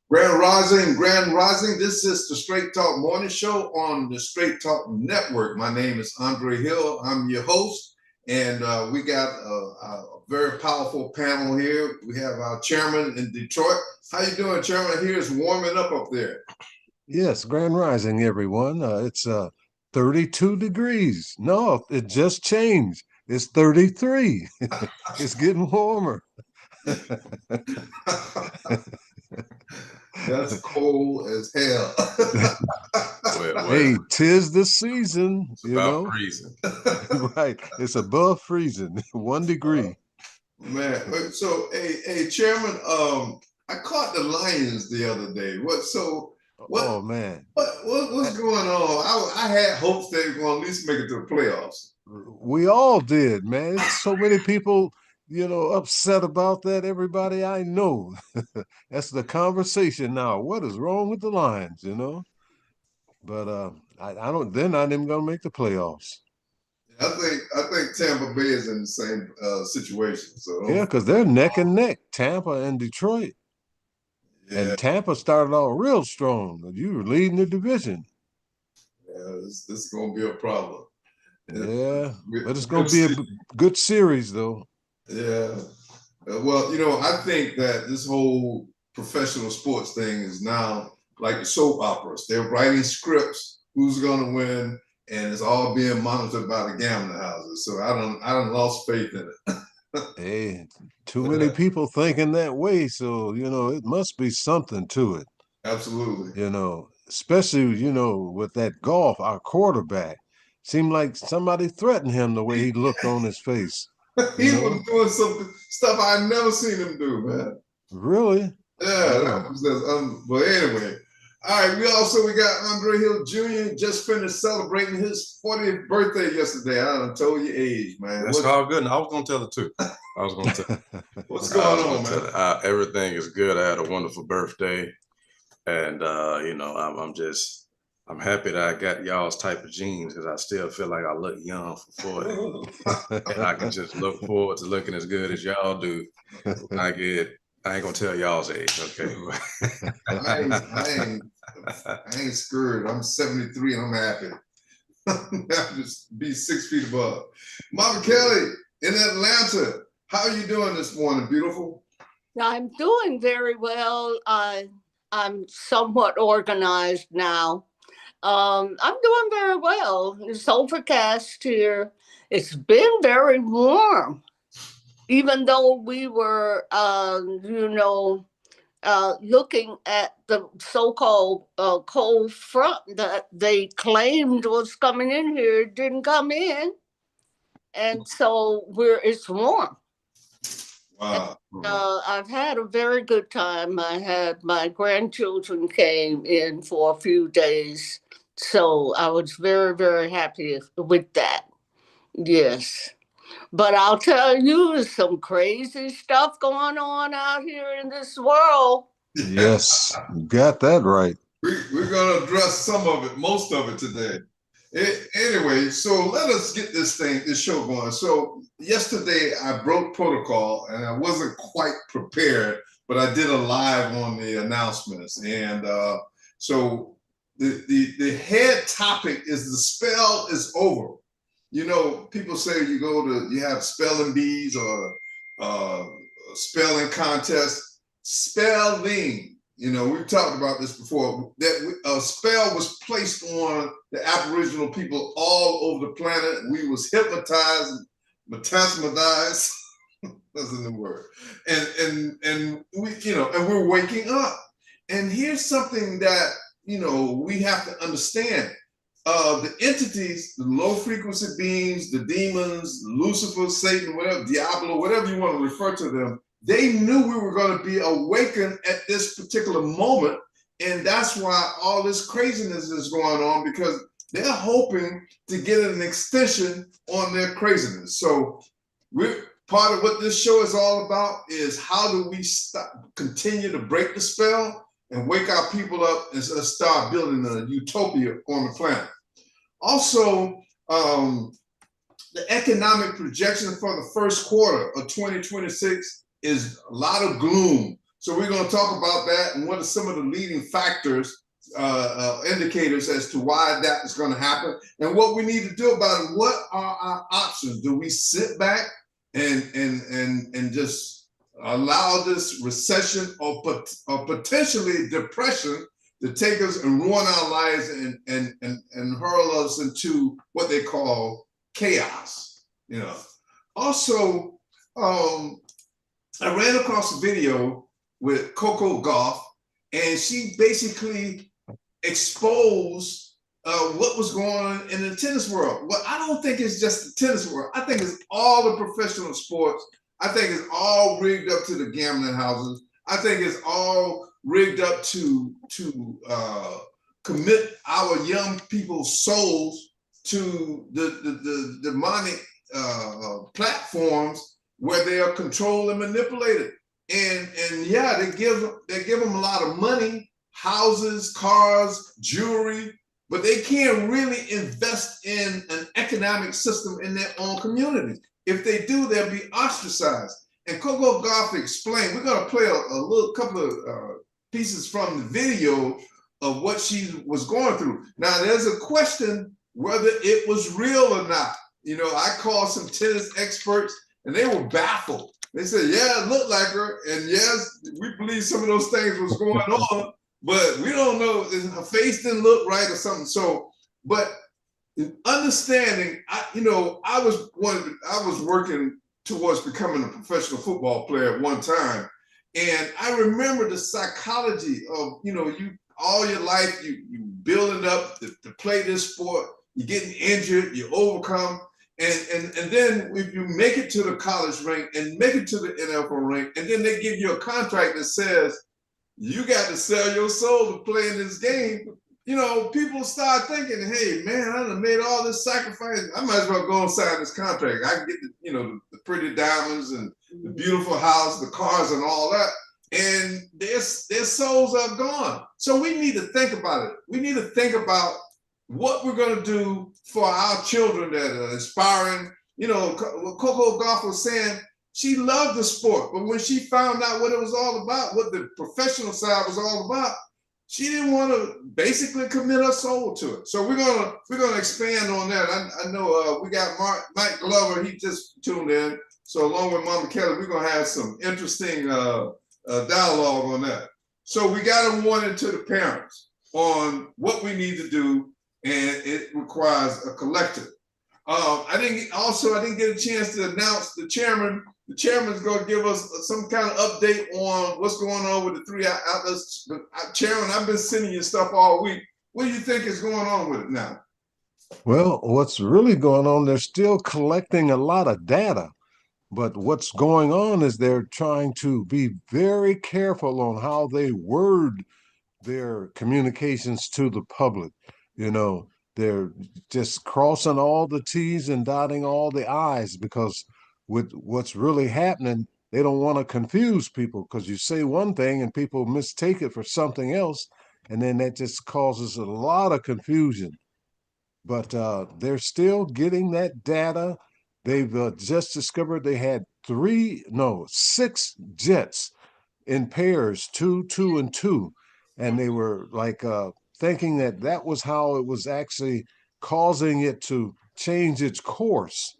Grand Rising. This is the Straight Talk Morning Show on the Straight Talk Network. My name is Andre Hill. I'm your host, and we got a very powerful panel here. We have our chairman in Detroit. How you doing, Chairman? I hear it's warming up there. Yes, Grand Rising, everyone. It's 32 degrees. No, it just changed. It's 33. It's getting warmer. That's cold as hell. Hey, tis the season, it's about freezing. Right. It's above freezing, 1 degree. Man, so hey, Chairman, I caught the Lions the other day. Oh man. What's going on? I had hopes they were going to at least make it to the playoffs. We all did, man. So many people, upset about that. Everybody I know. That's the conversation now. What is wrong with the Lions, But I don't. They're not even going to make the playoffs. I think Tampa Bay is in the same situation. So yeah, because they're neck and neck, Tampa and Detroit. Yeah. And Tampa started off real strong. You were leading the division. Yeah, this is going to be a problem. Yeah, but it's going to be a good series, though. Yeah. Well, I think that this whole professional sports thing is now like soap operas. They're writing scripts, who's going to win, and it's all being monitored by the gambling houses. So I don't lost faith in it. Hey, too many people thinking that way. So, it must be something to it. Absolutely. Especially, with that golf, our quarterback. Seemed like somebody threatened him the way he looked on his face. He was doing some stuff I never seen him do, man. Really? Yeah. But anyway. All right, we got Andre Hill Jr. just finished celebrating his 40th birthday yesterday. I done told you age, man. That's all good. And I was going to tell it too. I was going to tell What's going on, man? Everything is good. I had a wonderful birthday. And, I'm happy that I got y'all's type of genes because I still feel like I look young for 40. And I can just look forward to looking as good as y'all do. I ain't gonna tell y'all's age, okay? I ain't scared. I'm 73 and I'm happy. I'll just be 6 feet above. Mama Kelly in Atlanta, how are you doing this morning, beautiful? I'm doing very well. I'm somewhat organized now. I'm doing very well. It's overcast here. It's been very warm. Even though we were, looking at the so-called cold front that they claimed was coming in here, it didn't come in. And so it's warm. Wow. And, I've had a very good time. I had my grandchildren came in for a few days. So I was very, very happy with that. Yes. But I'll tell you, there's some crazy stuff going on out here in this world. Yes, you got that right. We're going to address some of it, most of it today. Anyway, so let us get this show going. So yesterday I broke protocol and I wasn't quite prepared, but I did a live on the announcements. And so the head topic is the spell is over. People say you have spelling bees or spelling contests, spelling. We've talked about this before, that a spell was placed on the Aboriginal people all over the planet. We was hypnotized, metastasized, that's a new word. And we, and we're waking up. And here's something that, we have to understand. The entities, the low frequency beings, the demons, Lucifer, Satan, whatever, Diablo, whatever you want to refer to them, they knew we were going to be awakened at this particular moment. And that's why all this craziness is going on, because they're hoping to get an extension on their craziness. So part of what this show is all about is how do we continue to break the spell and wake our people up and start building a utopia on the planet. Also, the economic projection for the first quarter of 2026 is a lot of gloom. So we're going to talk about that and what are some of the leading factors, indicators as to why that is going to happen and what we need to do about it. What are our options? Do we sit back and just allow this recession or potentially depression to take us and ruin our lives and hurl us into what they call chaos? You know. Also, I ran across a video with Coco Gauff, and she basically exposed what was going on in the tennis world. Well, I don't think it's just the tennis world. I think it's all the professional sports. I think it's all rigged up to the gambling houses. I think it's all rigged up to commit our young people's souls to the demonic platforms where they are controlled and manipulated. And yeah, they give them a lot of money, houses, cars, jewelry, but they can't really invest in an economic system in their own communities. If they do, they'll be ostracized. And Coco Gauff explained, we're going to play a little couple of pieces from the video of what she was going through. Now, there's a question whether it was real or not. You know, I called some tennis experts and they were baffled. They said, yeah, it looked like her. And yes, we believe some of those things was going on, but we don't know. Her face didn't look right or something. So, but understanding, I was working towards becoming a professional football player at one time. And I remember the psychology of, you all your life, you building up to play this sport, you're getting injured, you overcome. And then if you make it to the college rank and make it to the NFL rank, and then they give you a contract that says you got to sell your soul to play in this game, people start thinking, hey, man, I done made all this sacrifice. I might as well go and sign this contract. I can get the pretty diamonds and the beautiful house, the cars and all that. And their souls are gone. So we need to think about it. We need to think about what we're going to do for our children that are aspiring. Coco Gauff was saying she loved the sport, but when she found out what it was all about, what the professional side was all about, she didn't want to basically commit her soul to it. So we're gonna expand on that. I know we got Mike Glover. He just tuned in. So along with Mama Kelly, we're gonna have some interesting dialogue on that. So we got a warning to the parents on what we need to do, and it requires a collective. I didn't get a chance to announce the chairman. The chairman's going to give us some kind of update on what's going on with the 3 outlets. But Chairman, I've been sending you stuff all week. What do you think is going on with it now? Well, what's really going on, they're still collecting a lot of data. But what's going on is they're trying to be very careful on how they word their communications to the public. They're just crossing all the T's and dotting all the I's, because with what's really happening, they don't want to confuse people, because you say one thing and people mistake it for something else, and then that just causes a lot of confusion. But they're still getting that data. They've just discovered they had 6 jets in pairs, 2, 2, and 2, and they were like thinking that was how it was actually causing it to change its course,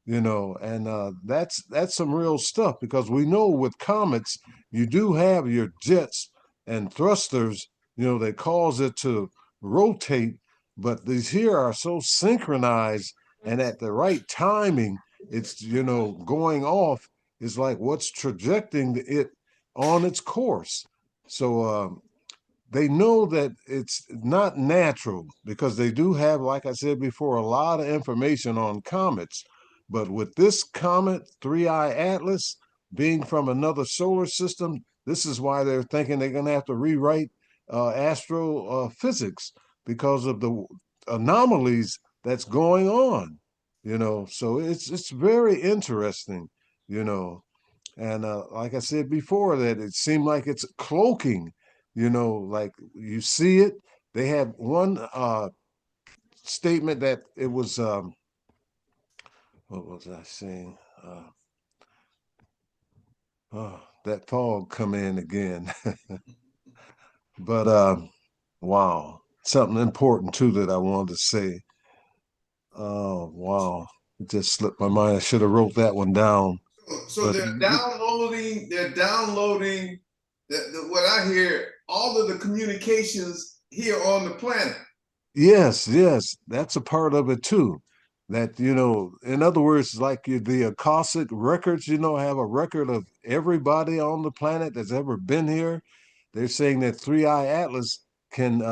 and that's some real stuff, because we know with comets you do have your jets and thrusters, that cause it to rotate, but these here are so synchronized and at the right timing. It's going off is like what's trajecting it on its course. So they know that it's not natural, because they do have, like I said before, a lot of information on comets. But with this comet 3I Atlas being from another solar system, this is why they're thinking they're going to have to rewrite astrophysics, because of the anomalies that's going on. So it's very interesting. And like I said before, that it seemed like it's cloaking, like you see it. They had one statement that it was, what was I saying? that fog come in again. But wow, something important too that I wanted to say. Oh wow, it just slipped my mind. I should have wrote that one down. So But they're downloading. They're downloading. What I hear, all of the communications here on the planet. yes, that's a part of it too. That, in other words, like the Akashic records, have a record of everybody on the planet that's ever been here. They're saying that Three Eye Atlas can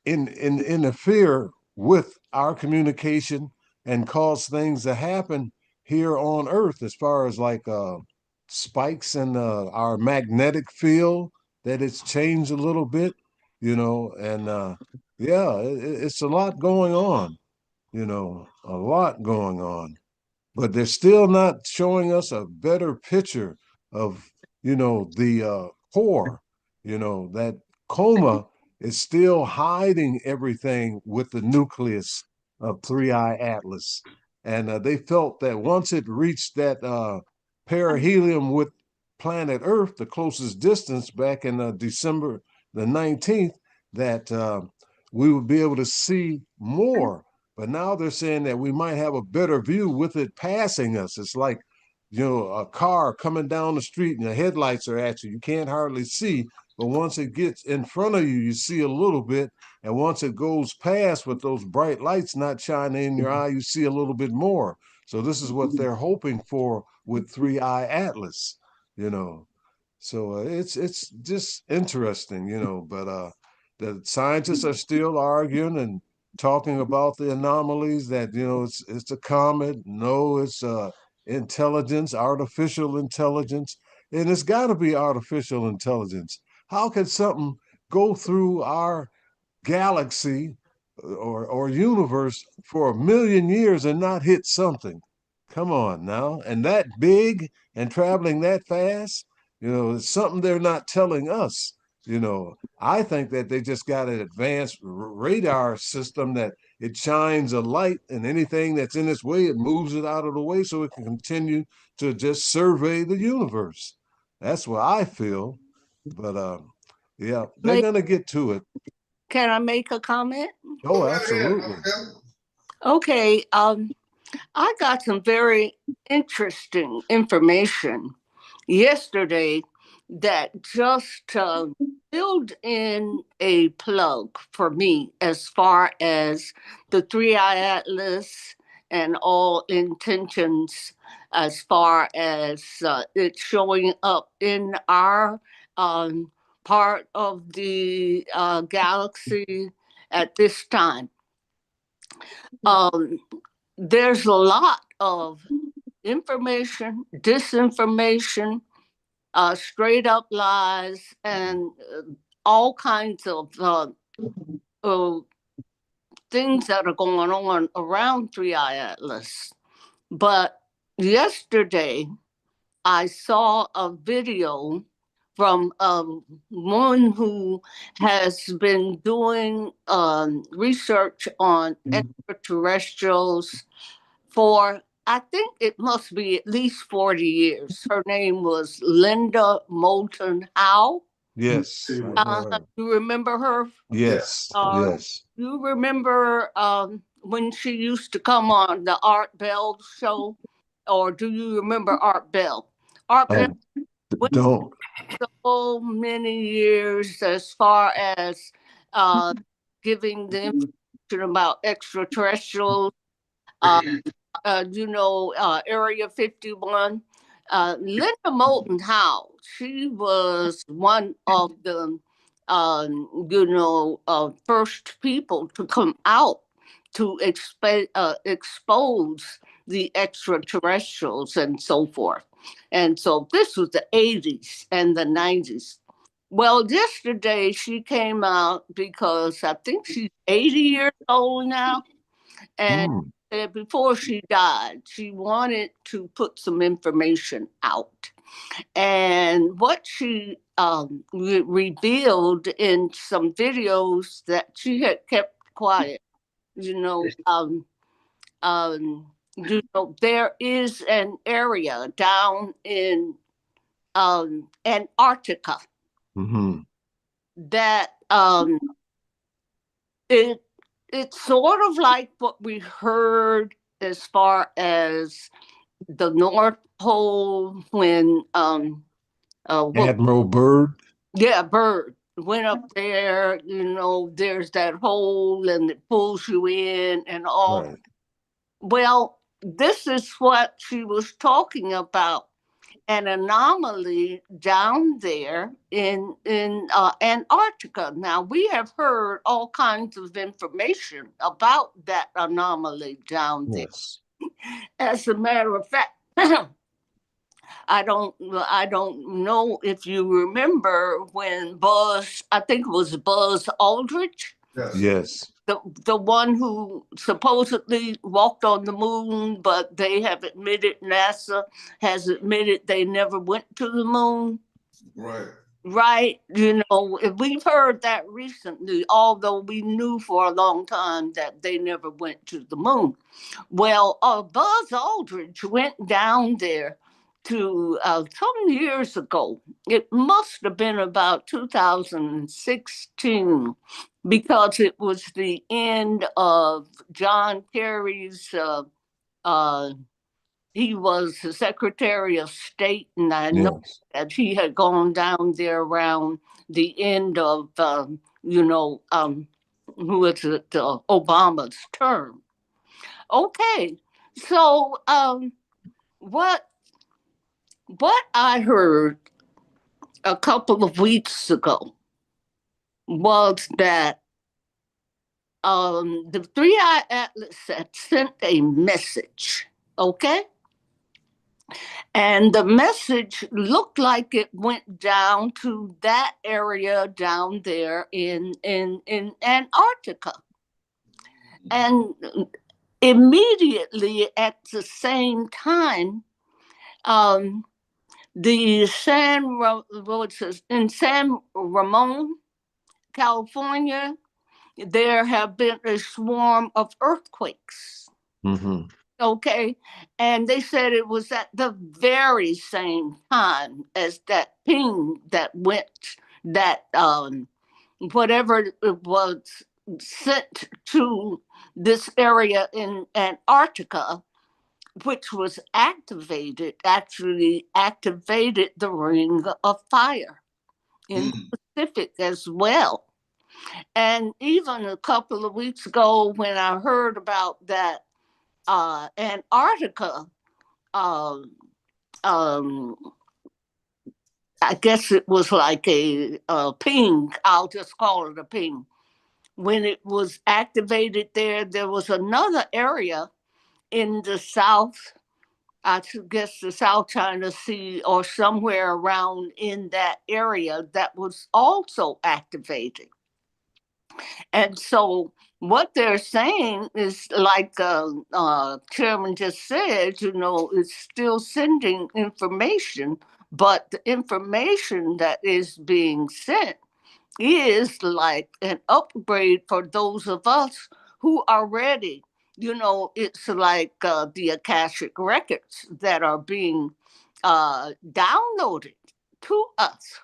interfere with our communication and cause things to happen here on Earth, as far as like spikes in our magnetic field, that it's changed a little bit, and yeah, it's a lot going on, a lot going on. But they're still not showing us a better picture of, the core, that coma is still hiding everything with the nucleus of Three Eye Atlas. And they felt that once it reached that perihelion with planet Earth, the closest distance, back in December the 19th, that we would be able to see more. But now they're saying that we might have a better view with it passing us. It's like, a car coming down the street and the headlights are at you. You can't hardly see. But once it gets in front of you, you see a little bit. And once it goes past with those bright lights not shining in your eye, you see a little bit more. So this is what they're hoping for with Three Eye Atlas, you know. So it's just interesting, but the scientists are still arguing and talking about the anomalies, that it's a comet. No, it's intelligence, artificial intelligence, and it's got to be artificial intelligence. How can something go through our galaxy or universe for 1 million years and not hit something? Come on now. And that big and traveling that fast, it's something they're not telling us. I think that they just got an advanced radar system that it shines a light, and anything that's in its way, it moves it out of the way so it can continue to just survey the universe. That's what I feel. But yeah, they're going to get to it. Can I make a comment? Oh, absolutely. Okay. I got some very interesting information yesterday that just filled in a plug for me as far as the Three Eye Atlas and all intentions, as far as it showing up in our part of the galaxy at this time. There's a lot of information, disinformation, straight up lies, and all kinds of things that are going on around Three Eye Atlas. But yesterday, I saw a video from one who has been doing research on extraterrestrials for, I think it must be at least 40 years. Her name was Linda Moulton Howe. Yes. You remember her? Yes. Yes. You remember when she used to come on the Art Bell show? Or do you remember Art Bell? Art Bell don't. So many years as far as giving the information about extraterrestrials. Area 51. Linda Moulton Howe, she was one of the, first people to come out to expose the extraterrestrials and so forth. And so this was the 80s and the 90s. Well, yesterday she came out because I think she's 80 years old now. And before she died, she wanted to put some information out. And what she revealed in some videos that she had kept quiet, there is an area down in Antarctica. Mm-hmm. That it it's sort of like what we heard as far as the North Pole when Admiral Byrd. yeah, Byrd went up there, there's that hole and it pulls you in and all. Right. Well, this is what she was talking about, an anomaly down there in Antarctica. Now we have heard all kinds of information about that anomaly down there. Yes. As a matter of fact, I don't know if you remember when I think it was Buzz Aldrich, Yes. Yes. the one who supposedly walked on the moon, but they have admitted, NASA has admitted they never went to the moon. Right. Right. We've heard that recently, although we knew for a long time that they never went to the moon. Well, Buzz Aldrich went down there to some years ago. It must have been about 2016 because it was the end of John Kerry's. He was the Secretary of State, and I know Yes. that he had gone down there around the end of, who was it, Obama's term. Okay, so what I heard a couple of weeks ago was that the Three Eye Atlas had sent a message, okay? And the message looked like it went down to that area down there in Antarctica. And immediately at the same time, in San Ramon, California, there have been a swarm of earthquakes. Mm-hmm. Okay. And they said it was at the very same time as that ping that went, that whatever it was sent to this area in Antarctica, which was actually activated the Ring of Fire in the Pacific as well. And even a couple of weeks ago, when I heard about that Antarctica, um, um, I guess it was like a ping. I'll just call it a ping. When it was activated there was another area in the south. I guess the South China Sea or somewhere around in that area that was also activated. And so what they're saying is like Chairman just said, it's still sending information, but the information that is being sent is like an upgrade for those of us who are ready. It's like the Akashic records that are being downloaded to us,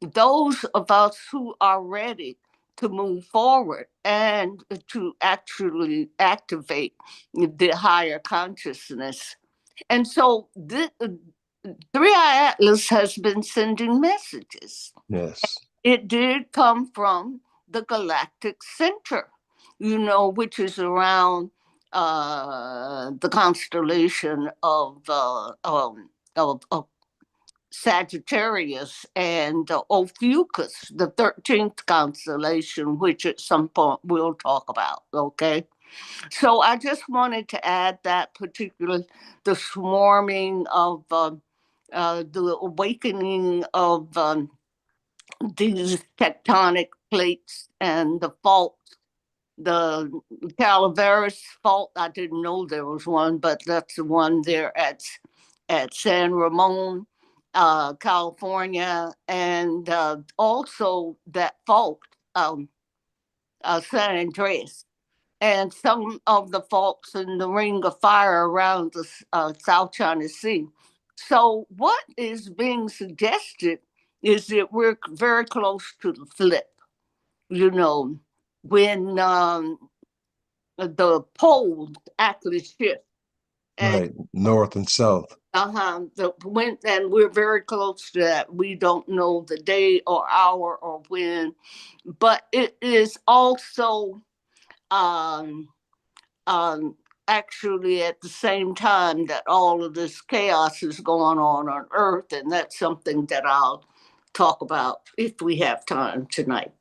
those of us who are ready to move forward and to actually activate the higher consciousness. And so the Three Eye Atlas has been sending messages. Yes. It did come from the galactic center, which is around the constellation of Sagittarius and Ophiuchus, the 13th constellation, which at some point we'll talk about. Okay. So I just wanted to add that the swarming of the awakening of these tectonic plates and the faults, the Calaveras fault. I didn't know there was one, but that's the one there at San Ramon, California, and also that fault, San Andreas, and some of the faults in the Ring of Fire around the South China Sea. So what is being suggested is that we're very close to the flip. You know, when the poles actually shift, and Right. North and south. and we're very close to that. We don't know the day or hour or when, but it is also um, um, actually at the same time that all of this chaos is going on Earth, and that's something that I'll talk about if we have time tonight.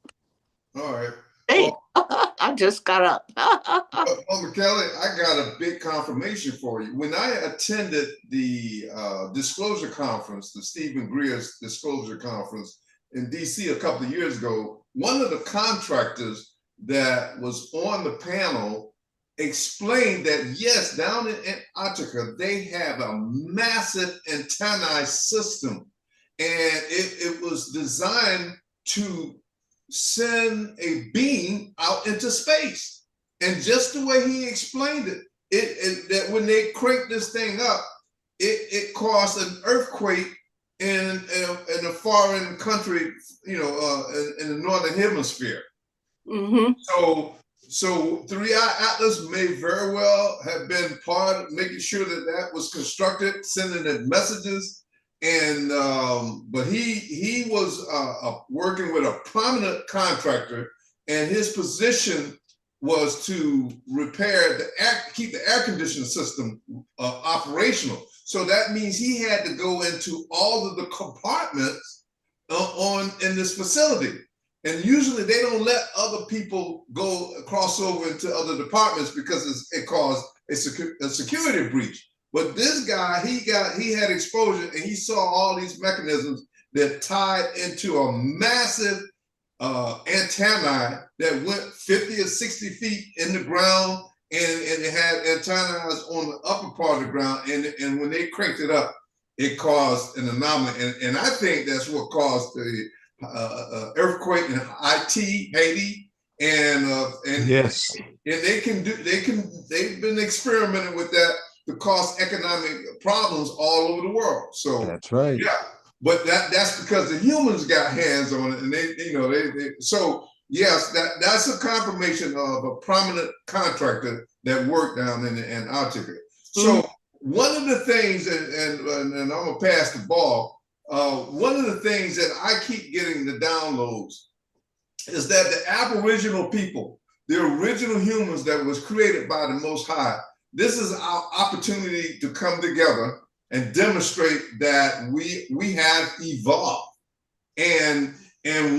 All right. Hey, Well, I just got up. Mama Kelly, I got a big confirmation for you. When I attended the disclosure conference, the Stephen Greer's disclosure conference in DC a couple of years ago, one of the contractors that was on the panel explained that yes, down in Antarctica, they have a massive antennae system, and it was designed to send a beam out into space. And just the way he explained it that when they cranked this thing up, it caused an earthquake in a foreign country, you know, in the northern hemisphere. Mm-hmm. So 3i Atlas may very well have been part of making sure that that was constructed, sending it messages. And but he was working with a prominent contractor, and his position was to repair keep the air conditioning system operational. So that means he had to go into all of the compartments in this facility. And usually they don't let other people cross over into other departments because it caused a security breach. But this guy, he had exposure, and he saw all these mechanisms that tied into a massive antennae that went 50 or 60 feet in the ground, and it had antennae on the upper part of the ground. And when they cranked it up, it caused an anomaly. And I think that's what caused the earthquake in Haiti, and Yes. and they've been experimenting with that to cause economic problems all over the world. So That's right. yeah, but that's because the humans got hands on it, and they so yes, that's a confirmation of a prominent contractor that worked down in the Antarctica. So one of the things, and I'm gonna pass the ball. One of the things that I keep getting the downloads is that the Aboriginal people, the original humans that was created by the Most High, this is our opportunity to come together and demonstrate that we have evolved. And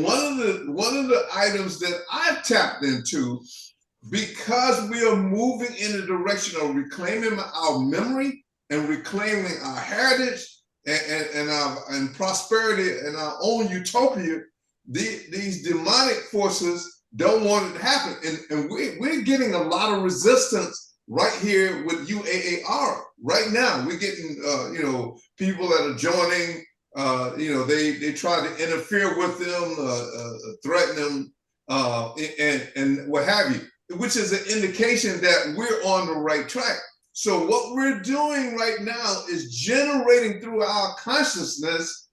one of the items that I've tapped into, because we are moving in the direction of reclaiming our memory and reclaiming our heritage and prosperity and our own utopia, these demonic forces don't want it to happen. And we're getting a lot of resistance right here with UAAR right now. We're getting, people that are joining, they try to interfere with them, threaten them, and what have you, which is an indication that we're on the right track. So what we're doing right now is generating through our consciousness,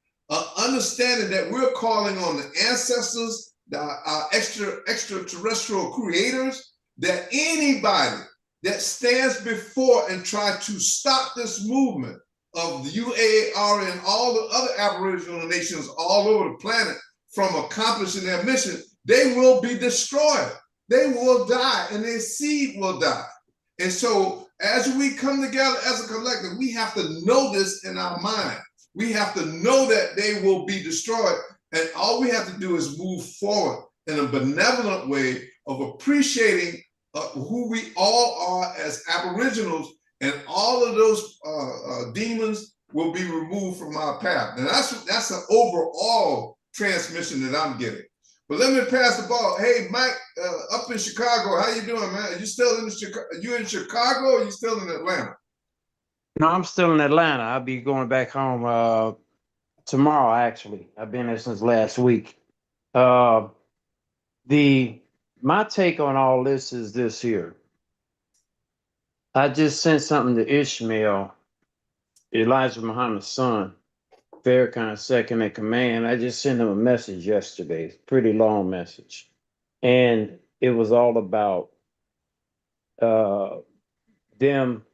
understanding that we're calling on the ancestors, our extraterrestrial creators, that anybody that stands before and try to stop this movement of the UAAR and all the other Aboriginal nations all over the planet from accomplishing their mission, they will be destroyed. They will die, and their seed will die. And so as we come together as a collective, we have to know this in our mind. We have to know that they will be destroyed. And all we have to do is move forward in a benevolent way of appreciating who we all are as Aboriginals, and all of those demons will be removed from our path. And that's an overall transmission that I'm getting. But let me pass the ball. Hey, Mike, up in Chicago, how you doing, man? Are you still in Chicago? You in Chicago, or are you still in Atlanta? No, I'm still in Atlanta. I'll be going back home tomorrow, actually. I've been there since last week. My take on all this is this here. I just sent something to Ishmael. Elijah Muhammad's son, Farrakhan, second in command. I just sent him a message yesterday, pretty long message. And it was all about uh, them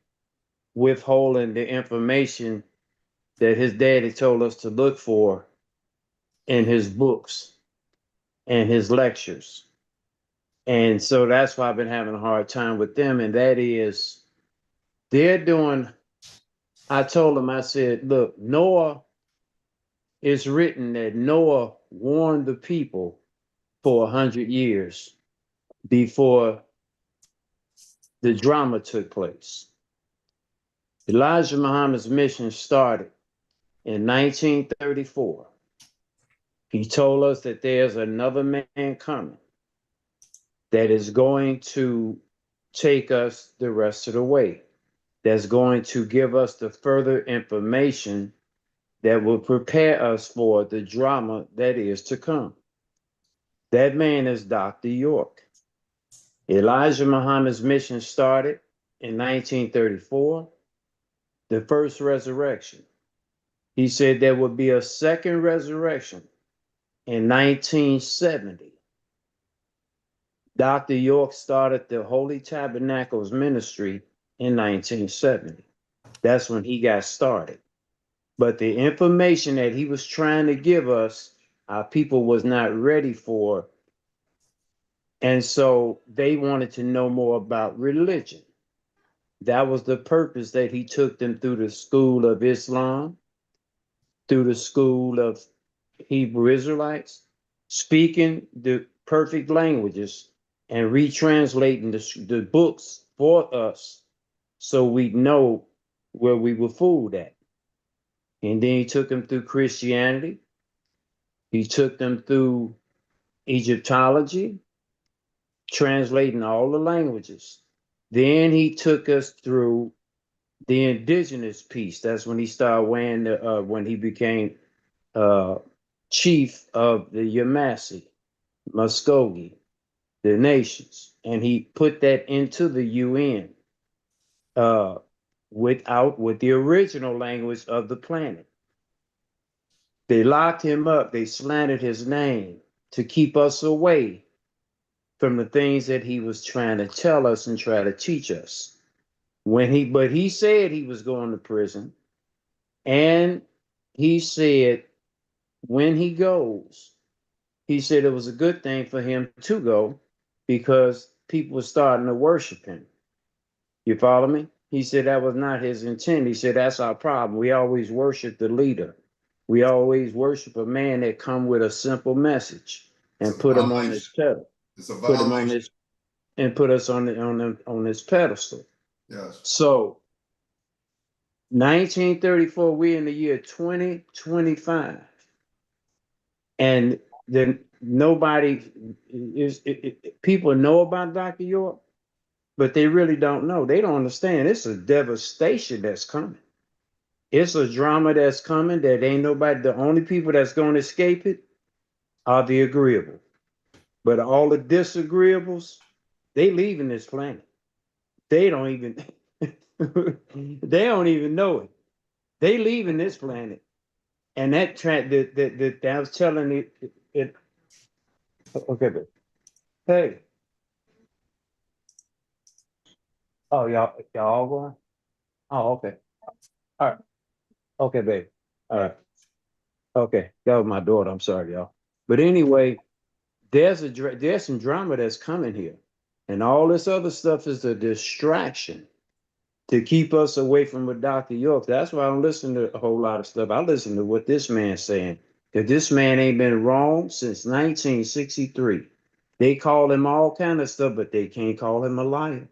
withholding the information that his daddy told us to look for in his books and his lectures. And so that's why I've been having a hard time with them. And that is, they're doing, I told them, I said, look, Noah, it's written that Noah warned the people for 100 years before the drama took place. Elijah Muhammad's mission started in 1934. He told us that there's another man coming that is going to take us the rest of the way, that's going to give us the further information that will prepare us for the drama that is to come. That man is Dr. York. Elijah Muhammad's mission started in 1934, the first resurrection. He said there would be a second resurrection in 1970. Dr. York started the Holy Tabernacles ministry in 1970. That's when he got started. But the information that he was trying to give us, our people was not ready for. And so they wanted to know more about religion. That was the purpose that he took them through the school of Islam, through the school of Hebrew Israelites, speaking the perfect languages and retranslating the books for us so we know where we were fooled at. And then he took them through Christianity. He took them through Egyptology, translating all the languages. Then he took us through the indigenous piece. That's when he started wearing the, when he became chief of the Yamasee, Muskogee, the nations. And he put that into the UN with the original language of the planet. They locked him up. They slandered his name to keep us away from the things that he was trying to tell us and try to teach us. But he said he was going to prison, and he said when he goes, he said it was a good thing for him to go because people were starting to worship him. You follow me? He said that was not his intent. He said that's our problem. We always worship the leader. We always worship a man that come with a simple message and put him on this pedal. It's a Put him on violation. this and put us on this pedestal. Yes. So 1934, we're in the year 2025. And then people know about Dr. York, but they really don't know. They don't understand. It's a devastation that's coming. It's a drama that's coming that ain't nobody, the only people that's going to escape it are the agreeable. But all the disagreeables, they leaving this planet. They don't even, they don't even know it. They leaving this planet. And that I was telling it, okay, but hey. Oh, y'all all going? Oh, okay. All right. Okay, baby. All right. Okay. That was my daughter. I'm sorry, y'all. But anyway, there's some drama that's coming here. And all this other stuff is a distraction to keep us away from what Dr. York. That's why I don't listen to a whole lot of stuff. I listen to what this man's saying. Because this man ain't been wrong since 1963. They call him all kind of stuff, but they can't call him a liar.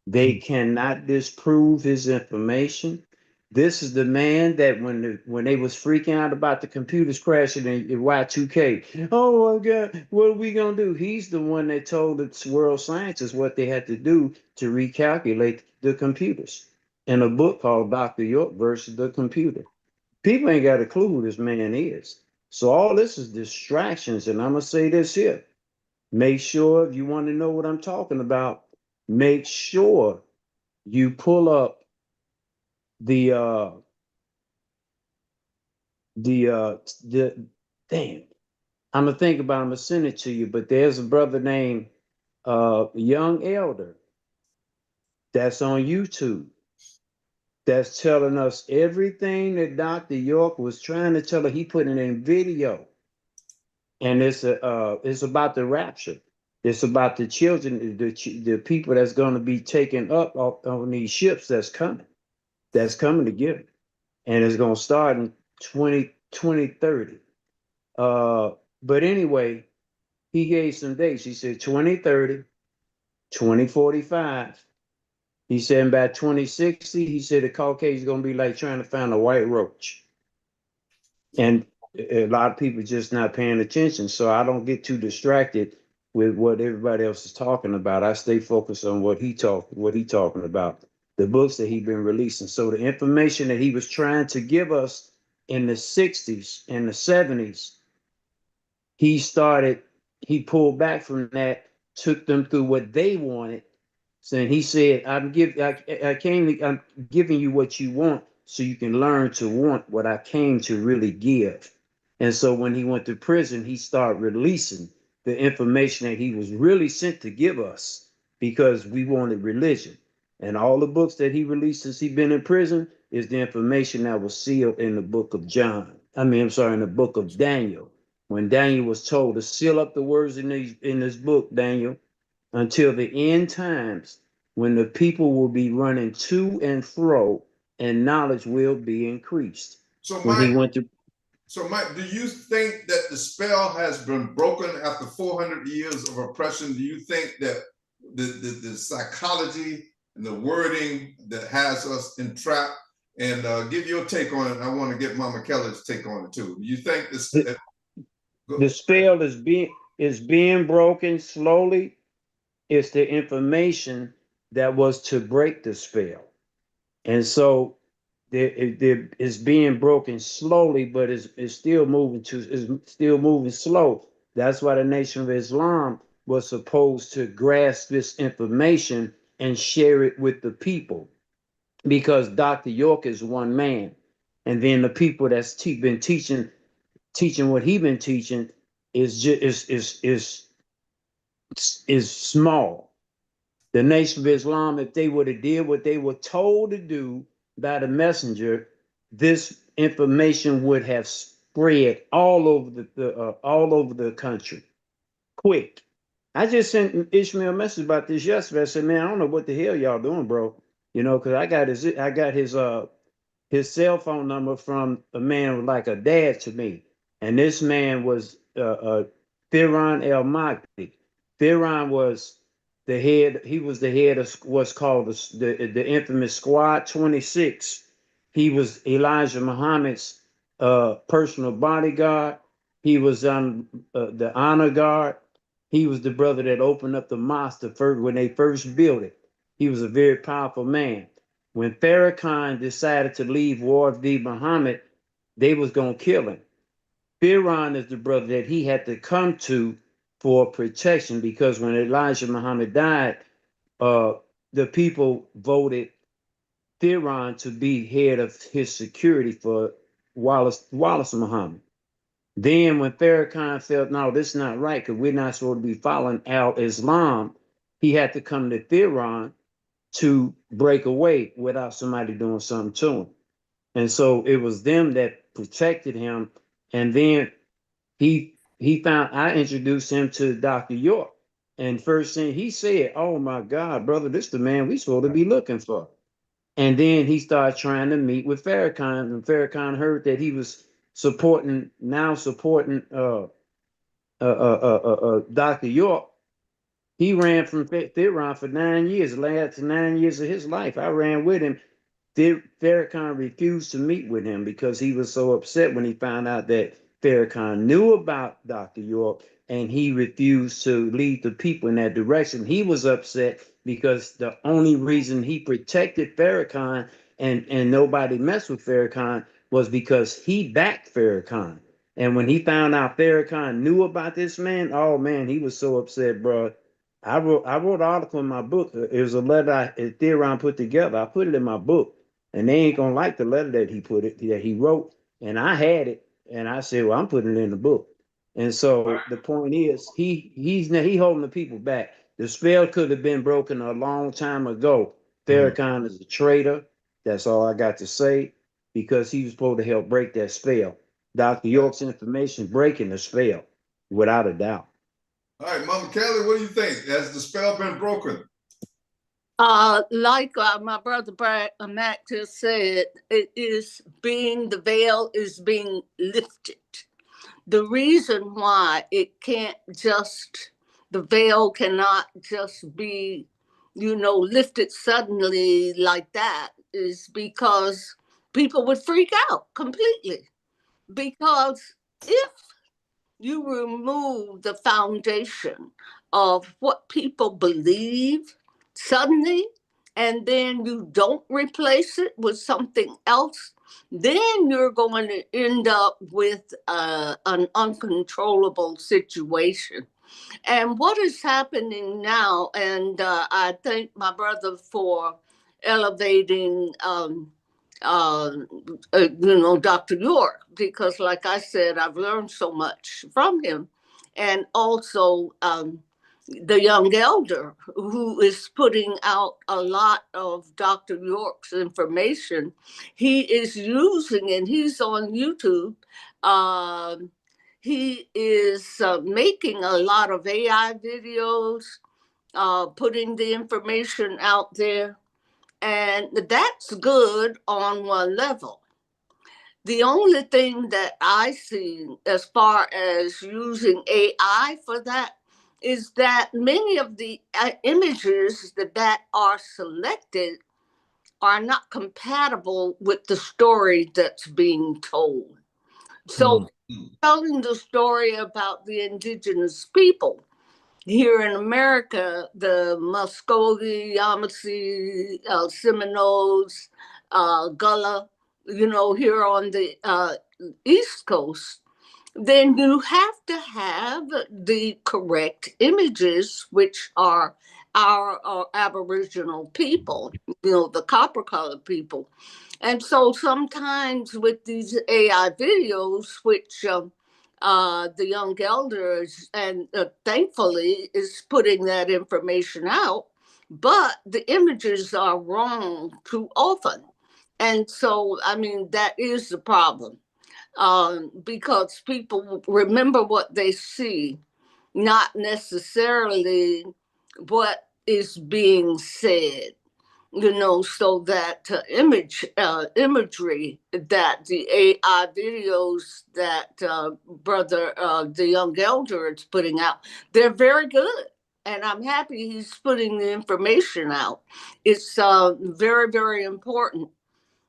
They cannot disprove his information. This is the man that when they was freaking out about the computers crashing in Y2K, oh my God, what are we gonna do? He's the one that told the world scientists what they had to do to recalculate the computers in a book called Dr. York versus the Computer. People ain't got a clue who this man is. So all this is distractions, and I'm gonna say this here. Make sure if you want to know what I'm talking about, make sure you pull up the the damn. I'm gonna think about it, I'm gonna send it to you, but there's a brother named Young Elder that's on YouTube that's telling us everything that Dr. York was trying to tell her. He put it in video, and it's about the rapture. It's about the children, the people that's going to be taken up on these ships that's coming to get them, and it's going to start in 2030. But anyway, he gave some dates. He said 2030, 2045. He said by 2060, he said the Caucasian is going to be like trying to find a white roach. And a lot of people just not paying attention. So I don't get too distracted with what everybody else is talking about. I stay focused on what he talking about, the books that he been releasing. So the information that he was trying to give us in the 60s and the 70s, he pulled back from that, took them through what they wanted. And he said, I'm giving you what you want so you can learn to want what I came to really give. And so when he went to prison, he started releasing the information that he was really sent to give us because we wanted religion. And all the books that he released since he's been in prison is the information that was sealed in the book of John. In the book of Daniel. When Daniel was told to seal up the words in this book, Daniel, until the end times, when the people will be running to and fro and knowledge will be increased. So Mike, do you think that the spell has been broken after 400 years of oppression? Do you think that the psychology and the wording that has us entrapped? And give your take on it. I want to get Mama Kelly's take on it too. Do you think the spell is being broken slowly? It's the information that was to break the spell. And so it's being broken slowly, but it's still moving slow. That's why the Nation of Islam was supposed to grasp this information and share it with the people, because Dr. York is one man. And then the people that's been teaching what he been teaching is small. The Nation of Islam, if they would have did what they were told to do by the messenger, this information would have spread all over the country quick. I just sent Ishmael a message about this yesterday. I said, man, I don't know what the hell y'all doing, bro. Because I got his cell phone number from a man like a dad to me. And this man was Thiron El Mahdi. Thiron was the head. He was the head of what's called the infamous Squad 26. He was Elijah Muhammad's personal bodyguard. He was the honor guard. He was the brother that opened up the mosque when they first built it. He was a very powerful man. When Farrakhan decided to leave War v. Muhammad, they was going to kill him. Thiron is the brother that he had to come to for protection, because when Elijah Muhammad died, the people voted Thiron to be head of his security for Wallace Muhammad. Then when Farrakhan felt, no, this is not right because we're not supposed to be following al-Islam, he had to come to Thiron to break away without somebody doing something to him. And so it was them that protected him. And then I introduced him to Dr. York. And first thing he said, oh my God, brother, this is the man we supposed to be looking for. And then he started trying to meet with Farrakhan, and Farrakhan heard that he was supporting Dr. York. He ran from Thiron for 9 years, the last 9 years of his life. I ran with him. Farrakhan refused to meet with him because he was so upset when he found out that Farrakhan knew about Dr. York, and he refused to lead the people in that direction. He was upset because the only reason he protected Farrakhan and nobody messed with Farrakhan was because he backed Farrakhan. And when he found out Farrakhan knew about this man, oh man, he was so upset, bro. I wrote an article in my book. It was a letter Thiron put together. I put it in my book, and they ain't gonna like the letter that he wrote. And I had it, And I said, well, I'm putting it in the book. And so the point is, he holding the people back. The spell could have been broken a long time ago. Farrakhan is a traitor. That's all I got to say, because he was supposed to help break that spell. Dr. York's information breaking the spell, without a doubt. All right, Mama Kelly, what do you think? Has the spell been broken? Like my brother Matt just said, the veil is being lifted. The reason why the veil cannot just be, lifted suddenly like that is because people would freak out completely. Because if you remove the foundation of what people believe suddenly, and then you don't replace it with something else, then you're going to end up with an uncontrollable situation. And what is happening now, and I thank my brother for elevating Dr. York, because like I said, I've learned so much from him. And also the young elder, who is putting out a lot of Dr. York's information. He is using, and he's on YouTube, he is making a lot of AI videos, putting the information out there. And that's good on one level. The only thing that I see as far as using AI for that is that many of the images that are selected are not compatible with the story that's being told. So telling the story about the indigenous people here in America, the Muskogee, Yamasee, Seminoles, Gullah, here on the East Coast, then you have to have the correct images, which are our Aboriginal people, the copper-colored people. And so sometimes with these AI videos, which the young elders and thankfully is putting that information out, but the images are wrong too often. And so, that is the problem, because people remember what they see, not necessarily what is being said. So that imagery that the AI videos that the young elder is putting out, they're very good. And I'm happy he's putting the information out. It's very, very important,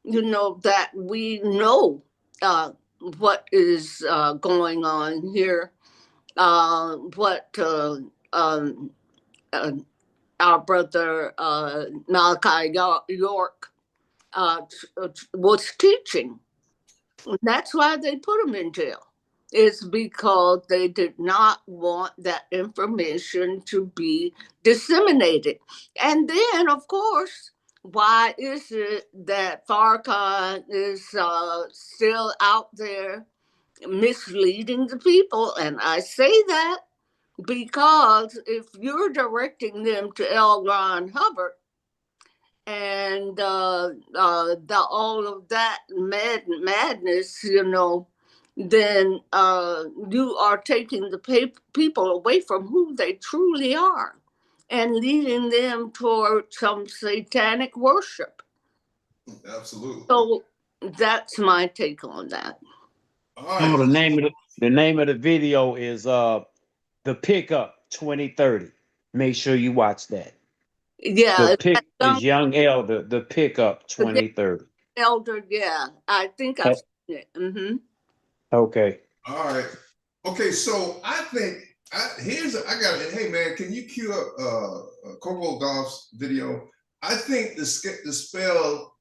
that we know what is going on here, what our brother Malachi York was teaching. That's why they put him in jail. It's because they did not want that information to be disseminated. And then, of course, why is it that Farrakhan is still out there misleading the people? And I say that because if you're directing them to L. Ron Hubbard and all of that madness, then you are taking the people away from who they truly are and leading them toward some satanic worship. Absolutely. So that's my take on that. All right. Oh, the name of the video is The Pickup 2030. Make sure you watch that. Yeah. The pick is Young Elder, The Pickup 2030. Elder, yeah. I think I've seen it. Mm-hmm. Okay. All right. Okay, so I think hey man, can you cue up Coco Golf's video? I think the spell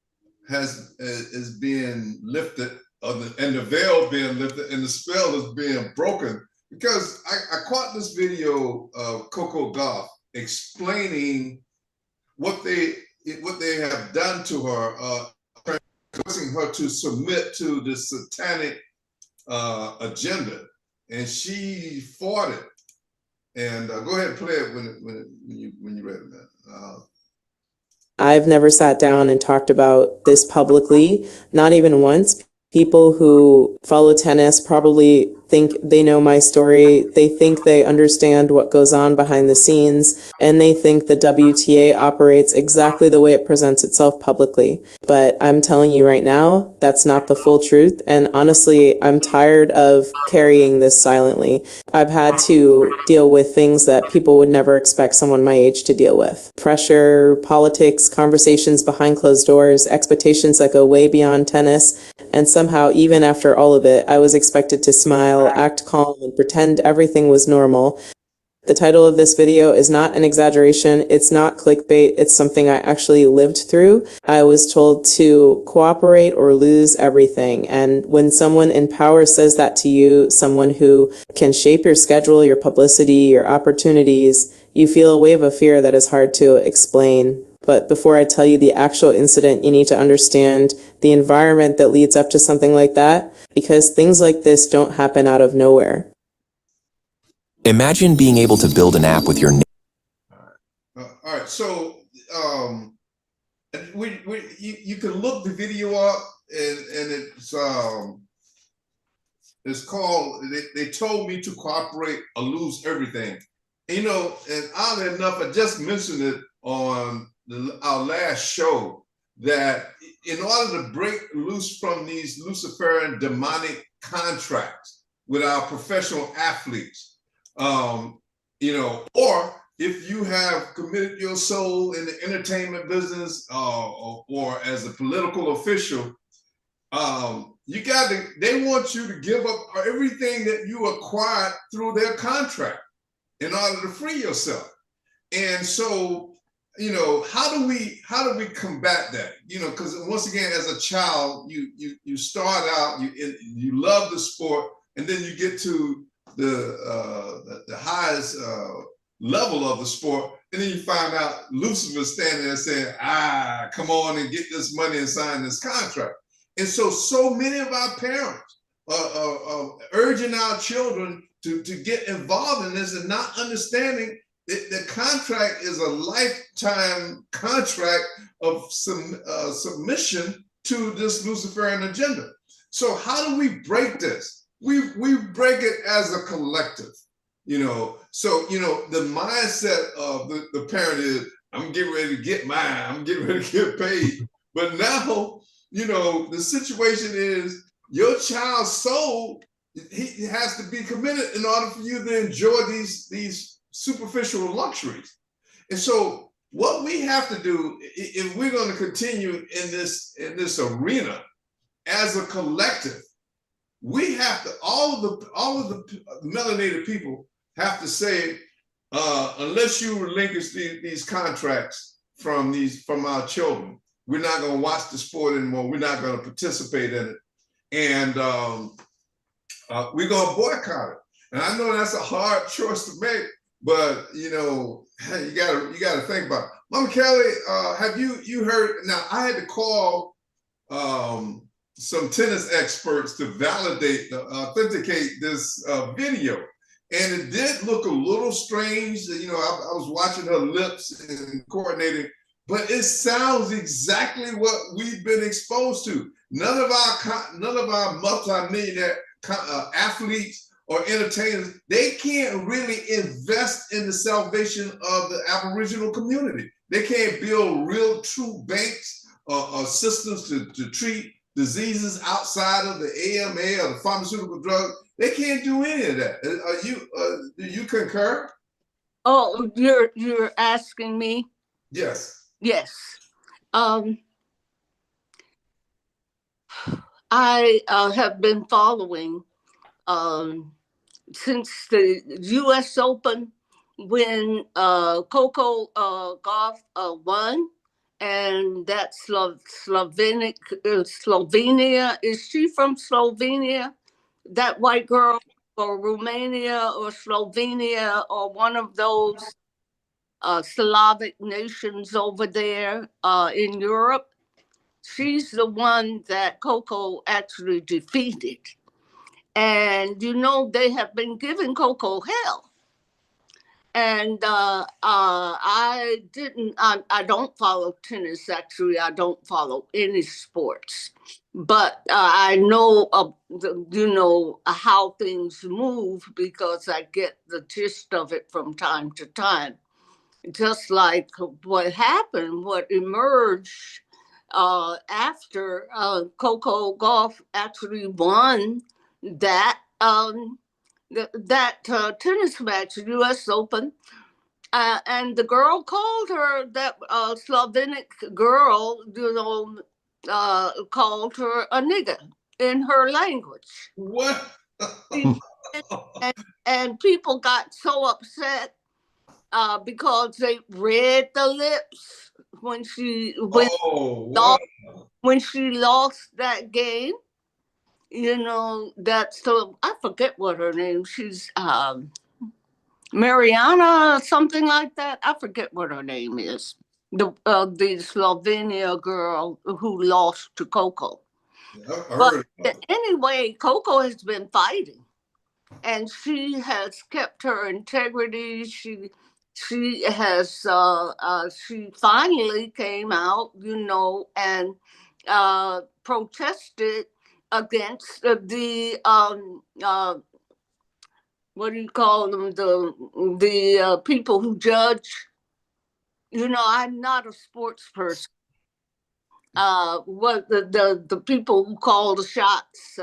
is being lifted, and the veil being lifted, and the spell is being broken, because I caught this video of Coco Golf explaining what they have done to her, forcing her to submit to this satanic agenda, and she fought it. And go ahead and play it when you read it. I've never sat down and talked about this publicly, not even once. People who follow tennis probably think they know my story. They think they understand what goes on behind the scenes, and they think the WTA operates exactly the way it presents itself publicly. But I'm telling you right now, that's not the full truth. And honestly, I'm tired of carrying this silently. I've had to deal with things that people would never expect someone my age to deal with. Pressure, politics, conversations behind closed doors, expectations that go way beyond tennis. And somehow, even after all of it, I was expected to smile, act calm, and pretend everything was normal. The title of this video is not an exaggeration. It's not clickbait. It's something I actually lived through. I was told to cooperate or lose everything. And when someone in power says that to you, someone who can shape your schedule, your publicity, your opportunities, you feel a wave of fear that is hard to explain. But before I tell you the actual incident, you need to understand the environment that leads up to something like that, because things like this don't happen out of nowhere. Imagine being able to build an app with your All right, so you can look the video up, and it's called they told me to cooperate or lose everything. You know, and oddly enough, I just mentioned it on our last show, that in order to break loose from these Luciferian demonic contracts with our professional athletes, you know, or if you have committed your soul in the entertainment business, or as a political official, they want you to give up everything that you acquired through their contract in order to free yourself. And so, you know, how do we combat that? You know, because once again, as a child, you start out, you love the sport, and then you get to the highest level of the sport, and then you find out Lucifer standing there saying, come on and get this money and sign this contract. And so many of our parents are urging our children to get involved in this and not understanding that the contract is a lifetime contract of submission to this Luciferian agenda. So how do we break this? We break it as a collective, you know. So, you know, the mindset of the parent is, I'm getting ready to get mine, I'm getting ready to get paid. But now, you know, the situation is your child's soul, he has to be committed in order for you to enjoy these superficial luxuries. And so what we have to do, if we're going to continue in this arena as a collective, we have to, all of the melanated people have to say, unless you relinquish these contracts from our children, we're not going to watch the sport anymore. We're not going to participate in it, and we're going to boycott it. And I know that's a hard choice to make, but you know, you gotta think about it. Mama Kelly, have you heard? Now, I had to call some tennis experts to authenticate this video, and it did look a little strange. You know, I was watching her lips and coordinating, but it sounds exactly what we've been exposed to. None of our multimillionaire athletes or entertainers, they can't really invest in the salvation of the Aboriginal community. They can't build real true banks or systems to treat diseases outside of the AMA or the pharmaceutical drug. They can't do any of that. Do you concur? Oh, you're asking me? Yes. Yes. I have been following since the U.S. Open, when Coco Gauff won, and that Slovenia, is she from Slovenia? That white girl, or Romania or Slovenia, or one of those Slavic nations over there in Europe. She's the one that Coco actually defeated. And they have been giving Coco hell. And I don't follow tennis. Actually, I don't follow any sports, but I know how things move because I get the gist of it from time to time. Just like what emerged after Coco Gauff actually won that tennis match, U.S. Open. And the girl called her, that Slovenic girl, called her a nigger in her language. What? And people got so upset because they read the lips when she lost that game. That's I forget what her name. She's Mariana, something like that. I forget what her name is. The Slovenia girl who lost to Coco. But anyway, Coco has been fighting, and she has kept her integrity. She has she finally came out, and protested against the what do you call them, the people who judge. I'm not a sports person. What the people who call the shots,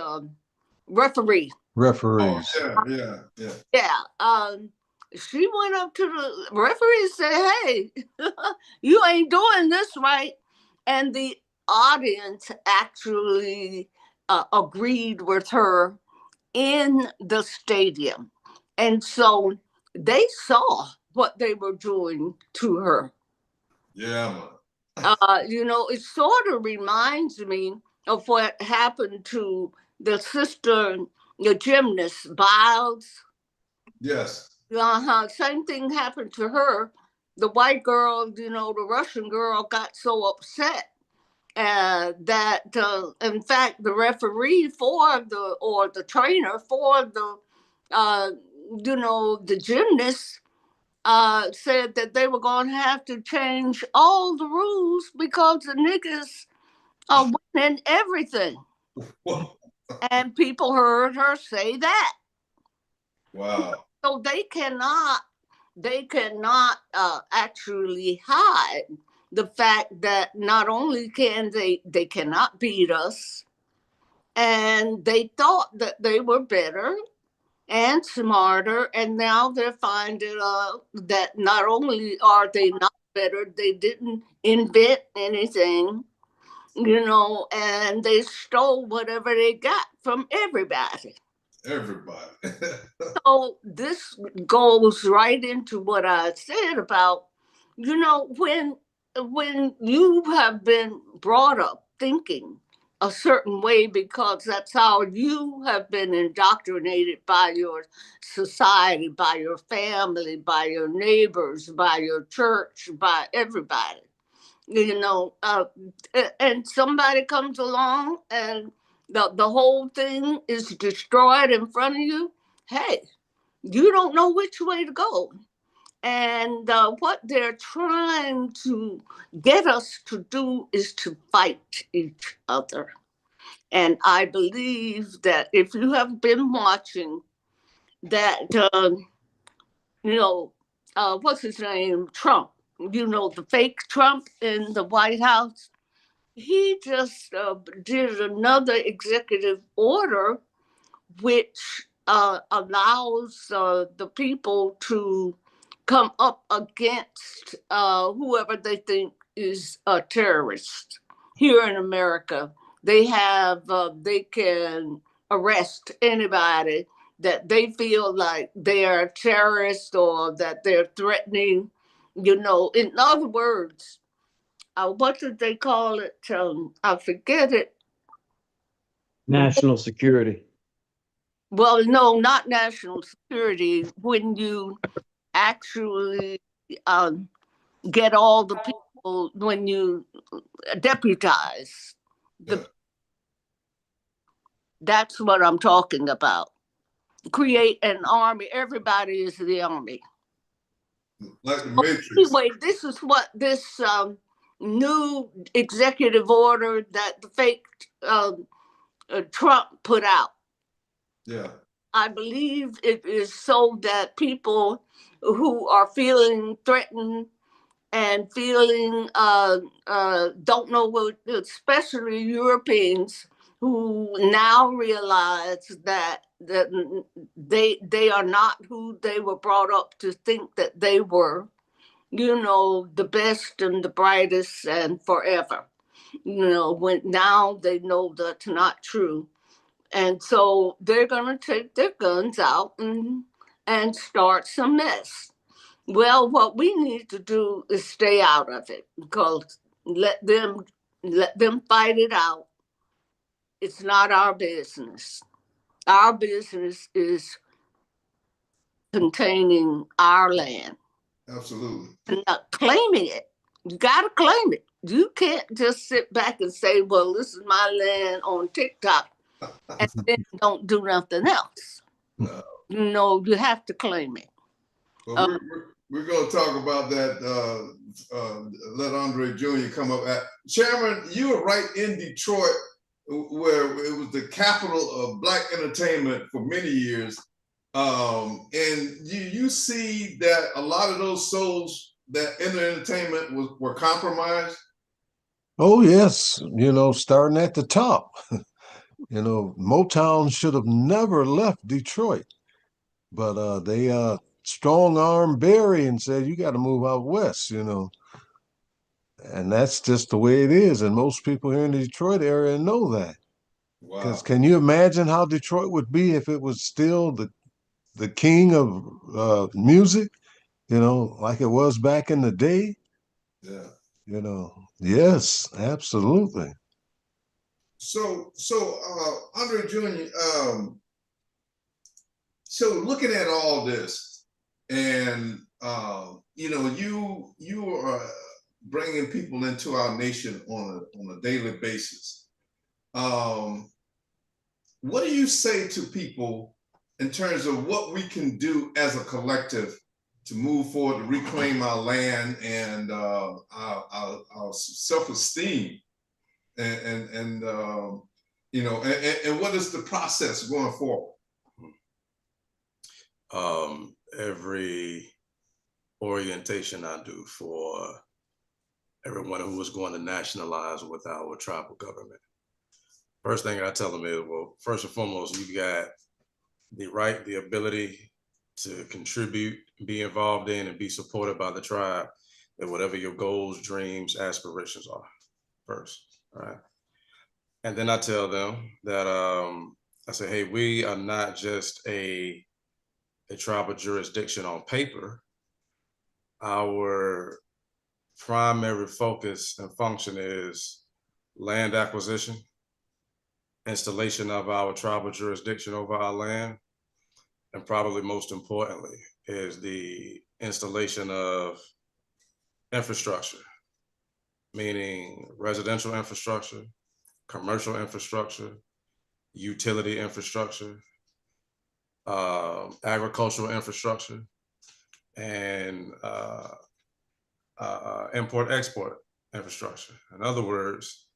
referees. Referees. Yeah. She went up to the referee and said, "Hey, you ain't doing this right," and the audience actually agreed with her in the stadium. And so they saw what they were doing to her. Yeah. It sort of reminds me of what happened to the sister, the gymnast, Biles. Yes. Same thing happened to her. The white girl, the Russian girl, got so upset that, in fact, the referee or the trainer for the gymnast said that they were going to have to change all the rules because the niggas are winning everything. And people heard her say that. Wow. So they cannot actually hide the fact that not only can they cannot beat us, and they thought that they were better and smarter, and now they're finding that not only are they not better, they didn't invent anything, and they stole whatever they got from everybody. So this goes right into what I said about, when you have been brought up thinking a certain way because that's how you have been indoctrinated by your society, by your family, by your neighbors, by your church, by everybody. And somebody comes along and the whole thing is destroyed in front of you. Hey, you don't know which way to go. And what they're trying to get us to do is to fight each other. And I believe that if you have been watching that, what's his name? Trump, the fake Trump in the White House, he just did another executive order which allows the people to come up against whoever they think is a terrorist. Here in America, they can arrest anybody that they feel like they are a terrorist or that they're threatening. In other words, what did they call it? I forget it. National security. Well, no, not national security. When you actually get all the people, when you deputize That's what I'm talking about. Create an army. Everybody is the army. Like the Matrix. Anyway, this is what this new executive order that the fake Trump put out. Yeah. I believe it is so that people who are feeling threatened and feeling don't know what, especially Europeans who now realize that they are not who they were brought up to think that they were, the best and the brightest and forever. When now they know that's not true. And so they're going to take their guns out and start some mess. Well, what we need to do is stay out of it, because let them fight it out. It's not our business. Our business is containing our land Absolutely. and not claiming it. You got to claim it. You can't just sit back and say, well, this is my land on TikTok, and then don't do nothing else. No. You have to claim it. Well, we're going to talk about that. Let Andre Jr. come up. Chairman, you were right in Detroit, where it was the capital of Black entertainment for many years. And you see that a lot of those souls that enter entertainment were compromised? Oh, yes. Starting at the top. Motown should have never left Detroit, but they strong-armed Barry and said, you got to move out west, and that's just the way it is. And most people here in the Detroit area know that. Because can you imagine how Detroit would be if it was still the king of music, like it was back in the day? Yeah. Yes, absolutely. So Andre Jr., so looking at all this, and you are bringing people into our nation on a daily basis. What do you say to people in terms of what we can do as a collective to move forward, to reclaim our land and our self-esteem, and what is the process going forward? Every orientation I do for everyone who is going to nationalize with our tribal government, first thing I tell them is, well, first and foremost, you got the right, the ability to contribute, be involved in, and be supported by the tribe in whatever your goals, dreams, aspirations are first, right? And then I tell them that, I say, hey, we are not just a tribal jurisdiction on paper. Our primary focus and function is land acquisition, installation of our tribal jurisdiction over our land, and probably most importantly is the installation of infrastructure, meaning residential infrastructure, commercial infrastructure, utility infrastructure, agricultural infrastructure, and import-export infrastructure. In other words,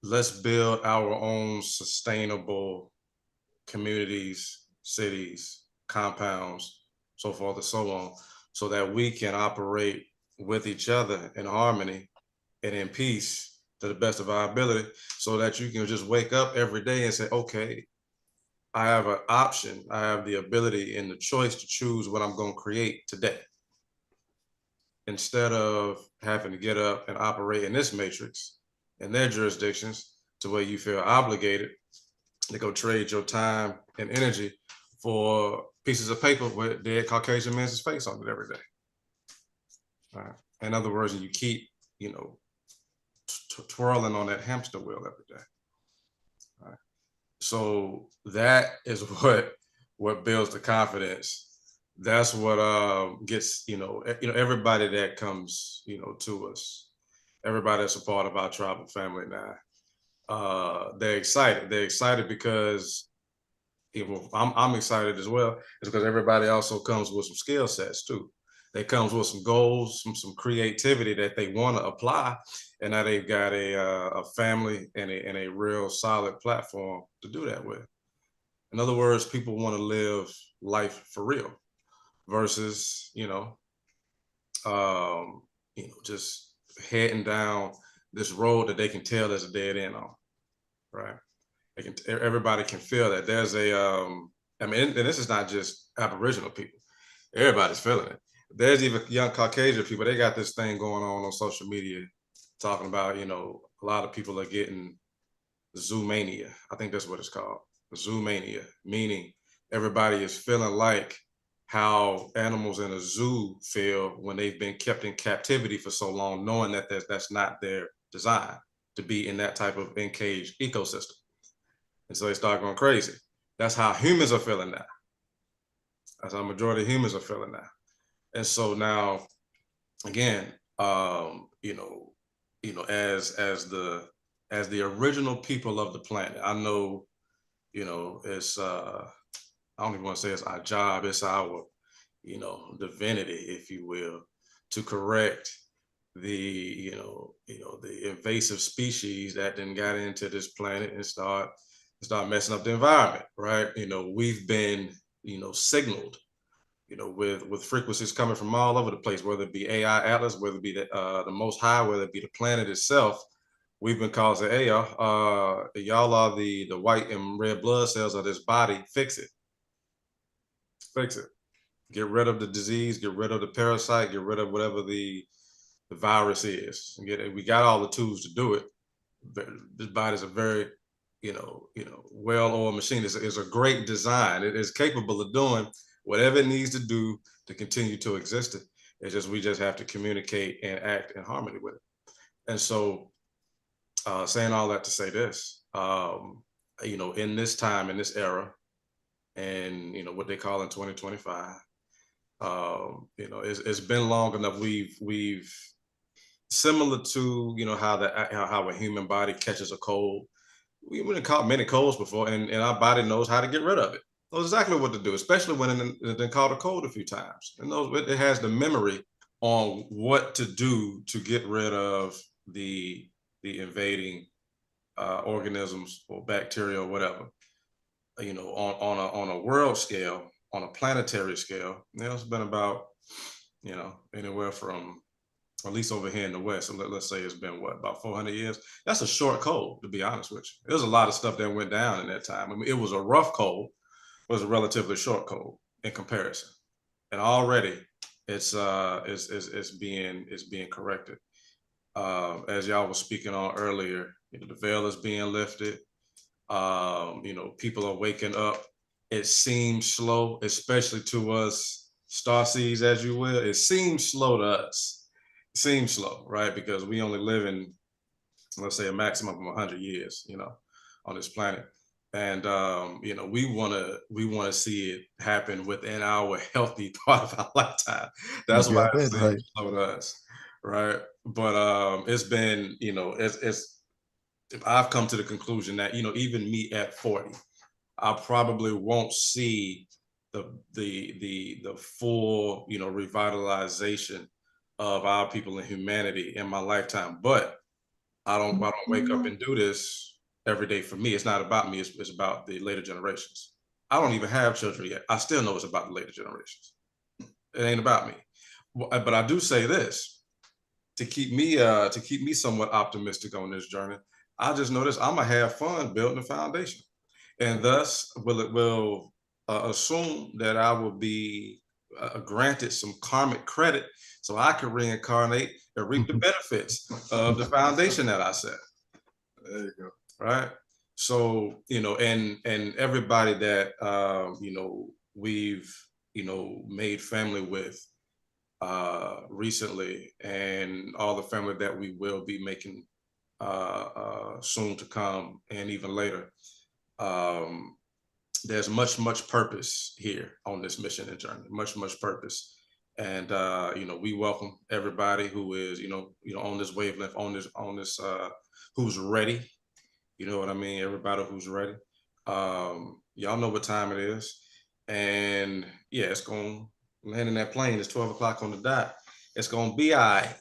let's build our own sustainable communities, cities, compounds, so forth and so on, so that we can operate with each other in harmony and in peace to the best of our ability, so that you can just wake up every day and say, okay, I have an option, I have the ability and the choice to choose what I'm going to create today. Instead of having to get up and operate in this matrix, in their jurisdictions, to where you feel obligated to go trade your time and energy for pieces of paper with dead Caucasian men's face on it every day. All right. In other words, you keep, twirling on that hamster wheel every day. All right. So that is what builds the confidence. That's what gets, everybody that comes, to us, everybody that's a part of our tribal family now, they're excited. They're excited because I'm excited as well. It's because everybody also comes with some skill sets too. They comes with some goals, some creativity that they want to apply, and now they've got a family and a real solid platform to do that with. In other words, people want to live life for real versus just heading down this road that they can tell there's a dead end on, right? Everybody can feel that there's I mean, and this is not just Aboriginal people. Everybody's feeling it. There's even young Caucasian people. They got this thing going on social media, talking about a lot of people are getting zoomania. I think that's what it's called, zoomania, meaning everybody is feeling like how animals in a zoo feel when they've been kept in captivity for so long, knowing that that's not their design to be in that type of encaged ecosystem. And so they start going crazy. That's how humans are feeling now. That's how majority of humans are feeling now. And so now, again, as the original people of the planet, I know, it's I don't even want to say it's our job, it's our, divinity, if you will, to correct the, the invasive species that then got into this planet and start messing up the environment, right? We've been, signaled, with frequencies coming from all over the place, whether it be AI Atlas, whether it be the Most High, whether it be the planet itself. We've been causing, hey, y'all are the white and red blood cells of this body. Fix it. Fix it. Get rid of the disease, get rid of the parasite, get rid of whatever the virus is. We got all the tools to do it. This body's a very, well-oiled machine. It's a great design. It is capable of doing whatever it needs to do to continue to exist. It's just we just have to communicate and act in harmony with it. And so, saying all that to say this, in this time, in this era, and what they call in 2025, it's been long enough. We've similar to how a human body catches a cold. We've been caught many colds before, and our body knows how to get rid of it. Knows exactly what to do, especially when it's been caught a cold a few times. It has the memory on what to do to get rid of the invading organisms or bacteria or whatever. On a world scale, on a planetary scale, it's been about anywhere from, at least over here in the West, so let's say it's been about 400 years. That's a short cold, to be honest with you. There's a lot of stuff that went down in that time. I mean, it was a rough cold, but it was a relatively short cold in comparison. And already it's being corrected. As y'all was speaking on earlier, the veil is being lifted. People are waking up. It seems slow, especially to us starseeds, as you will. It seems slow to us. It seems slow, right? Because we only live in, let's say, a maximum of 100 years, on this planet. And we want to see it happen within our healthy part of our lifetime. That's why it seems slow to us, right? But it's been, I've come to the conclusion that even me at 40, I probably won't see the full revitalization of our people and humanity in my lifetime. But I don't wake up and do this every day for me. It's not about me. It's about the later generations. I don't even have children yet. I still know it's about the later generations. It ain't about me. But I do say this to keep me somewhat optimistic on this journey. I just know this: I'm gonna have fun building a foundation, and thus will assume that I will be granted some karmic credit so I can reincarnate and reap the benefits of the foundation that I set. There you go. Right. So, and everybody that, we've, made family with recently, and all the family that we will be making soon to come and even later. There's much purpose here on this mission and journey, much purpose. And, we welcome everybody who is, on this wavelength, on this, who's ready You know what I mean? Everybody who's ready. Y'all know what time it is. And yeah, it's going to land in that plane. It's 12 o'clock on the dot. It's going to be all right.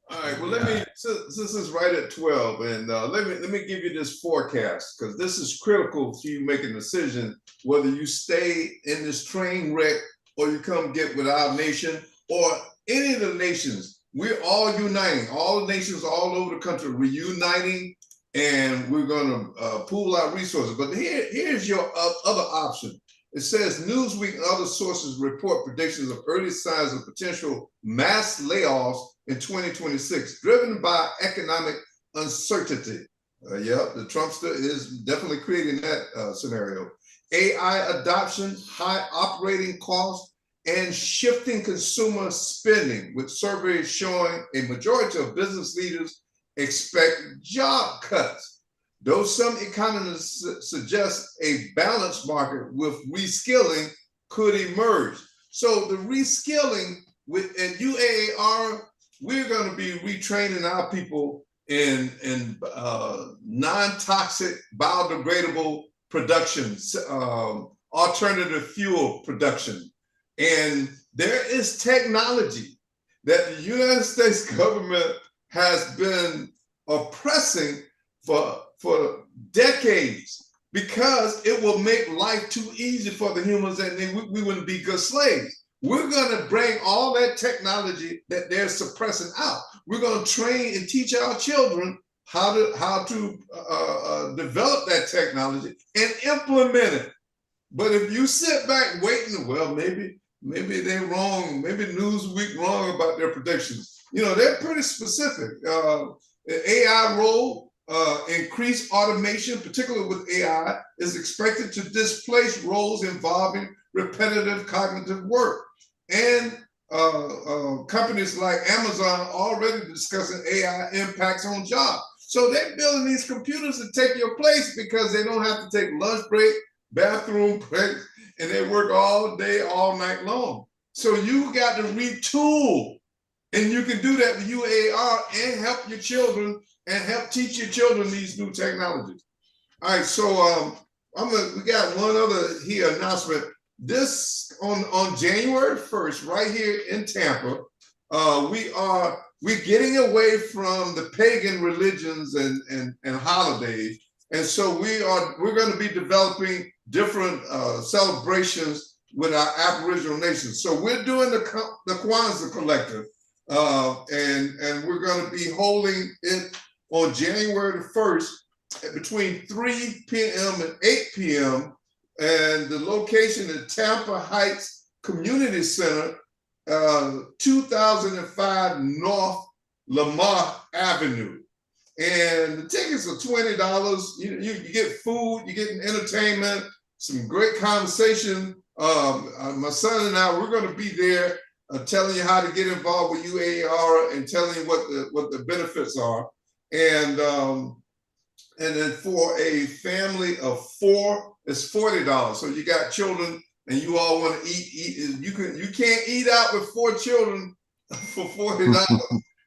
All right. Well, let me since it's right at 12, and let me give you this forecast, because this is critical to you making a decision whether you stay in this train wreck or you come get with our nation or any of the nations. We're all uniting. All the nations all over the country reuniting, and we're going to pool our resources. But here's your other option. It says Newsweek and other sources report predictions of early signs of potential mass layoffs in 2026, driven by economic uncertainty. The Trumpster is definitely creating that scenario. AI adoption, high operating costs, and shifting consumer spending, with surveys showing a majority of business leaders expect job cuts. Though some economists suggest a balanced market with reskilling could emerge. So the reskilling at UAAR, we're going to be retraining our people in non-toxic, biodegradable production, alternative fuel production. And there is technology that the United States government has been oppressing for decades, because it will make life too easy for the humans, and then we wouldn't be good slaves. We're going to bring all that technology that they're suppressing out. We're going to train and teach our children how to develop that technology and implement it. But if you sit back waiting, well, maybe they're wrong. Maybe Newsweek wrong about their predictions. They're pretty specific. AI role. Increased automation, particularly with AI, is expected to displace roles involving repetitive cognitive work. And companies like Amazon are already discussing AI impacts on jobs. So they're building these computers to take your place, because they don't have to take lunch break, bathroom breaks, and they work all day, all night long. So you got to retool, and you can do that with UAR and help your children and help teach your children these new technologies. All right, so we got one other here announcement. This on January 1st, right here in Tampa, we're getting away from the pagan religions and holidays, and so we're going to be developing different celebrations with our Aboriginal nations. So we're doing the Kwanzaa Collective, and we're going to be holding it on January the 1st between 3 p.m. and 8 p.m. And the location is Tampa Heights Community Center, 2005 North Lamar Avenue. And the tickets are $20. You get food, you get entertainment, some great conversation. My son and I, we're going to be there telling you how to get involved with UAR and telling you what the benefits are. And then for a family of 4, it's $40. So you got children and you all want to eat. You can't eat out with 4 children for $40.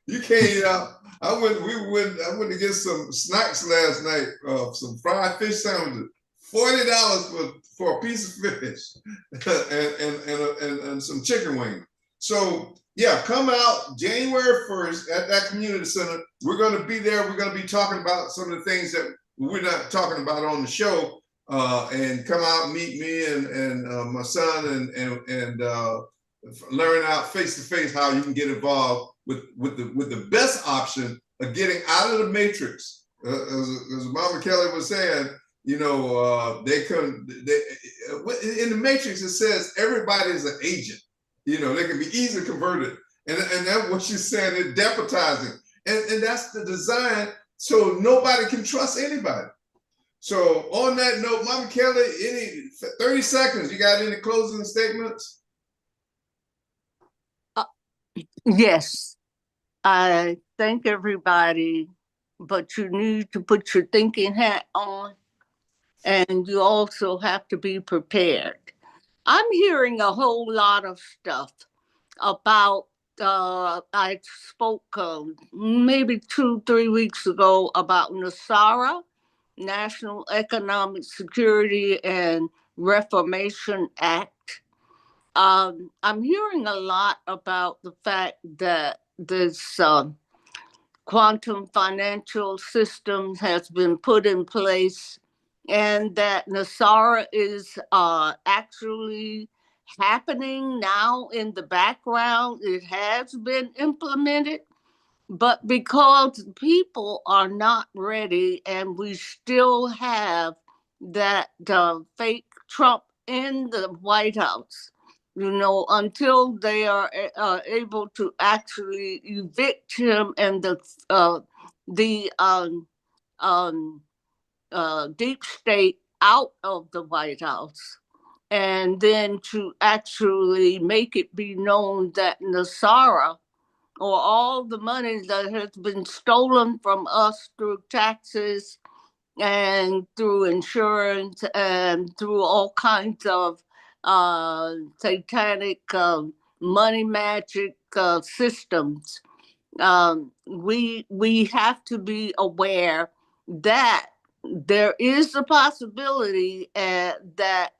You can't eat out. I went to get some snacks last night, some fried fish sandwiches. $40 for a piece of fish and some chicken wings. So yeah, come out January 1st at that community center. We're going to be there. We're going to be talking about some of the things that we're not talking about on the show, and come out and meet me and my son and learn out face to face how you can get involved with the best option of getting out of the matrix. As Mama Kelly was saying, in the matrix it says everybody is an agent. They can be easily converted. And that's what she's saying, it's deputizing. And that's the design, so nobody can trust anybody. So on that note, Mama Kelly, any 30 seconds, you got any closing statements? Yes, I thank everybody, but you need to put your thinking hat on, and you also have to be prepared. I'm hearing a whole lot of stuff about, I spoke maybe 2-3 weeks ago about NESARA National Economic Security and Reformation Act. I'm hearing a lot about the fact that this quantum financial system has been put in place and that NESARA is actually happening now in the background. It has been implemented, but because people are not ready and we still have that fake Trump in the White House, until they are able to actually evict him and the deep state out of the White House, and then to actually make it be known that NESARA, or all the money that has been stolen from us through taxes and through insurance and through all kinds of satanic money magic systems. We have to be aware that there is a possibility that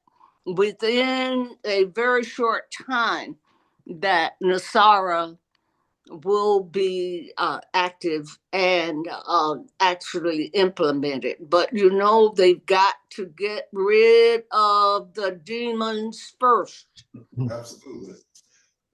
within a very short time that NESARA will be active and actually implemented. But they've got to get rid of the demons first. Absolutely.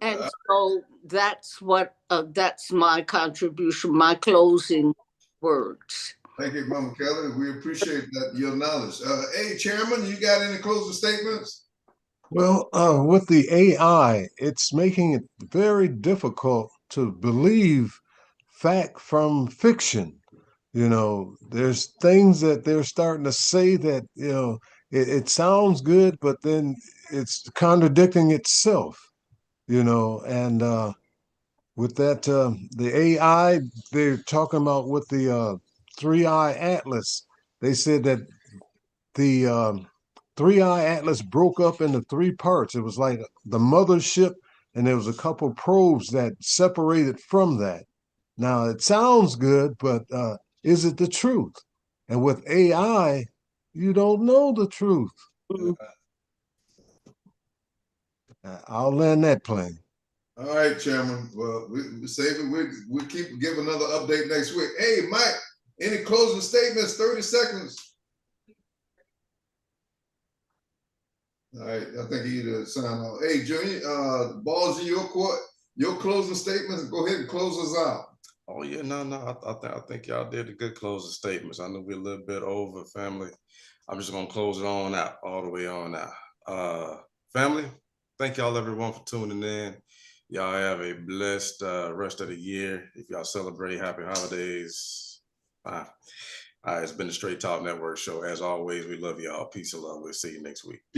And so that's my contribution, my closing words. Thank you, Mama Kelly. We appreciate that, your knowledge. Hey, Chairman, you got any closing statements? Well, with the AI, it's making it very difficult to believe fact from fiction. There's things that they're starting to say that, it sounds good, but then it's contradicting itself, and with that, the AI, they're talking about with the 3-Eye Atlas, they said that the 3-Eye Atlas broke up into 3 parts. It was like the mothership, and there was a couple probes that separated from that. Now, it sounds good, but is it the truth? And with AI, you don't know the truth. I'll land that plane. All right, Chairman. Well, we save it. We'll keep giving another update next week. Hey, Mike, any closing statements? 30 seconds. All right, I think he need to sign off. Hey, Junior, ball's in your court. Your closing statements. Go ahead and close us out. Oh yeah, no. I think y'all did a good closing statements. I know we're a little bit over, family. I'm just gonna close it on out, all the way on out. Family, thank y'all everyone for tuning in. Y'all have a blessed rest of the year. If y'all celebrate, happy holidays. All right, it's been the Straight Talk Network show. As always, we love y'all. Peace and love. We'll see you next week.